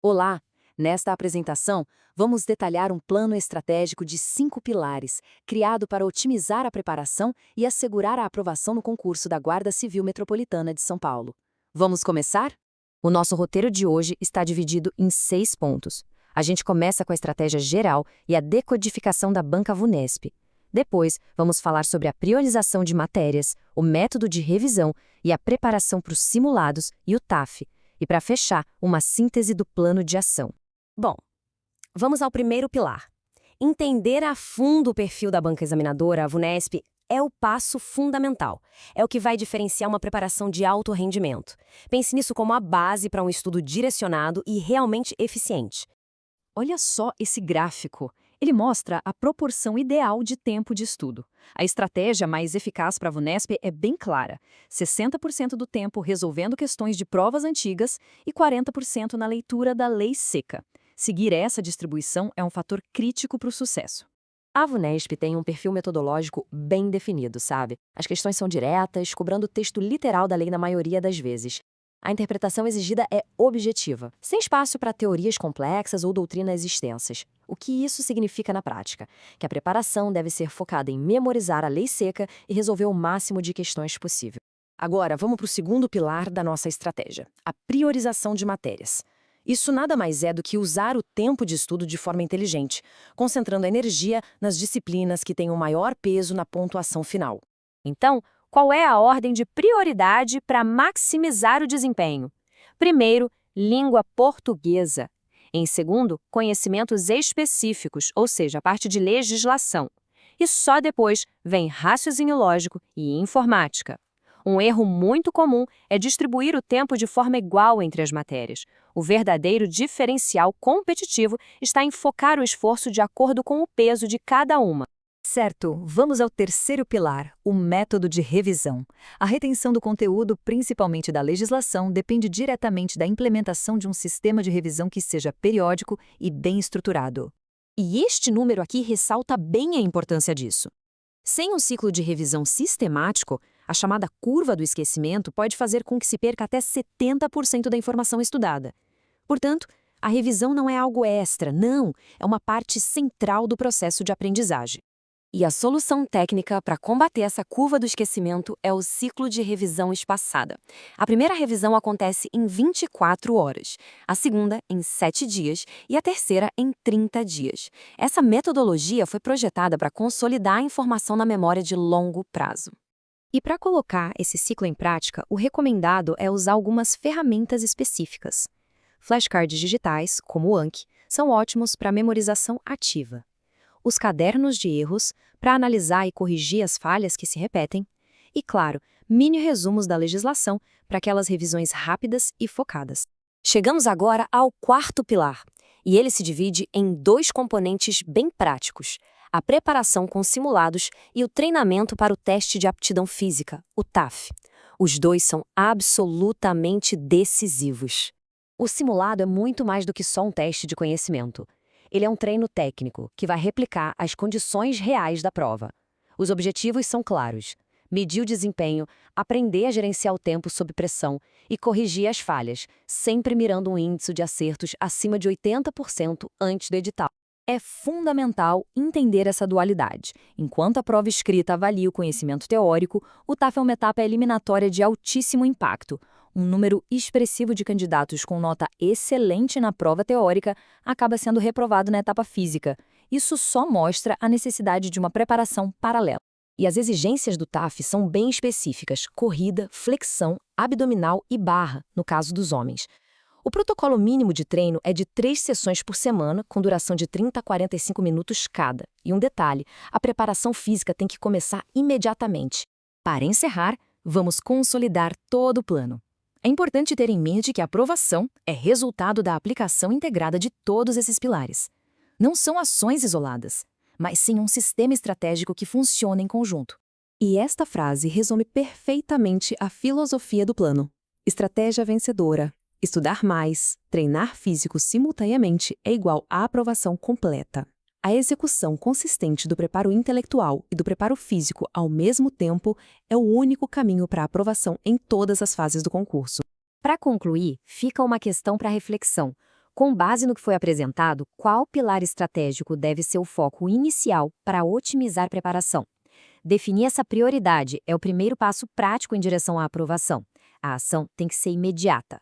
Olá! Nesta apresentação, vamos detalhar um plano estratégico de 5 pilares, criado para otimizar a preparação e assegurar a aprovação no concurso da Guarda Civil Metropolitana de São Paulo. Vamos começar? O nosso roteiro de hoje está dividido em 6 pontos. A gente começa com a estratégia geral e a decodificação da banca VUNESP. Depois, vamos falar sobre a priorização de matérias, o método de revisão e a preparação para os simulados e o TAF. E para fechar, uma síntese do plano de ação. Bom, vamos ao primeiro pilar. Entender a fundo o perfil da banca examinadora, a VUNESP, é o passo fundamental. É o que vai diferenciar uma preparação de alto rendimento. Pense nisso como a base para um estudo direcionado e realmente eficiente. Olha só esse gráfico. Ele mostra a proporção ideal de tempo de estudo. A estratégia mais eficaz para a VUNESP é bem clara: 60% do tempo resolvendo questões de provas antigas e 40% na leitura da lei seca. Seguir essa distribuição é um fator crítico para o sucesso. A VUNESP tem um perfil metodológico bem definido, sabe? As questões são diretas, cobrando o texto literal da lei na maioria das vezes. A interpretação exigida é objetiva, sem espaço para teorias complexas ou doutrinas extensas. O que isso significa na prática? Que a preparação deve ser focada em memorizar a lei seca e resolver o máximo de questões possível. Agora, vamos para o segundo pilar da nossa estratégia, a priorização de matérias. Isso nada mais é do que usar o tempo de estudo de forma inteligente, concentrando a energia nas disciplinas que têm o maior peso na pontuação final. Então, qual é a ordem de prioridade para maximizar o desempenho? Primeiro, língua portuguesa. Em segundo, conhecimentos específicos, ou seja, a parte de legislação. E só depois vem raciocínio lógico e informática. Um erro muito comum é distribuir o tempo de forma igual entre as matérias. O verdadeiro diferencial competitivo está em focar o esforço de acordo com o peso de cada uma. Certo, vamos ao terceiro pilar, o método de revisão. A retenção do conteúdo, principalmente da legislação, depende diretamente da implementação de um sistema de revisão que seja periódico e bem estruturado. E este número aqui ressalta bem a importância disso. Sem um ciclo de revisão sistemático, a chamada curva do esquecimento pode fazer com que se perca até 70% da informação estudada. Portanto, a revisão não é algo extra, não, é uma parte central do processo de aprendizagem. E a solução técnica para combater essa curva do esquecimento é o ciclo de revisão espaçada. A primeira revisão acontece em 24 horas, a segunda em 7 dias e a terceira em 30 dias. Essa metodologia foi projetada para consolidar a informação na memória de longo prazo. E para colocar esse ciclo em prática, o recomendado é usar algumas ferramentas específicas. Flashcards digitais, como o Anki, são ótimos para memorização ativa. Os cadernos de erros, para analisar e corrigir as falhas que se repetem, e, claro, mini resumos da legislação para aquelas revisões rápidas e focadas. Chegamos agora ao quarto pilar, e ele se divide em 2 componentes bem práticos: a preparação com simulados e o treinamento para o teste de aptidão física, o TAF. Os dois são absolutamente decisivos. O simulado é muito mais do que só um teste de conhecimento. Ele é um treino técnico que vai replicar as condições reais da prova. Os objetivos são claros: medir o desempenho, aprender a gerenciar o tempo sob pressão e corrigir as falhas, sempre mirando um índice de acertos acima de 80% antes do edital. É fundamental entender essa dualidade. Enquanto a prova escrita avalia o conhecimento teórico, o TAF é uma etapa eliminatória de altíssimo impacto. Um número expressivo de candidatos com nota excelente na prova teórica acaba sendo reprovado na etapa física. Isso só mostra a necessidade de uma preparação paralela. E as exigências do TAF são bem específicas: corrida, flexão, abdominal e barra, no caso dos homens. O protocolo mínimo de treino é de 3 sessões por semana, com duração de 30 a 45 minutos cada. E um detalhe: a preparação física tem que começar imediatamente. Para encerrar, vamos consolidar todo o plano. É importante ter em mente que a aprovação é resultado da aplicação integrada de todos esses pilares. Não são ações isoladas, mas sim um sistema estratégico que funciona em conjunto. E esta frase resume perfeitamente a filosofia do plano. Estratégia vencedora. Estudar mais, treinar físico simultaneamente é igual à aprovação completa. A execução consistente do preparo intelectual e do preparo físico ao mesmo tempo é o único caminho para a aprovação em todas as fases do concurso. Para concluir, fica uma questão para reflexão. Com base no que foi apresentado, qual pilar estratégico deve ser o foco inicial para otimizar a preparação? Definir essa prioridade é o primeiro passo prático em direção à aprovação. A ação tem que ser imediata.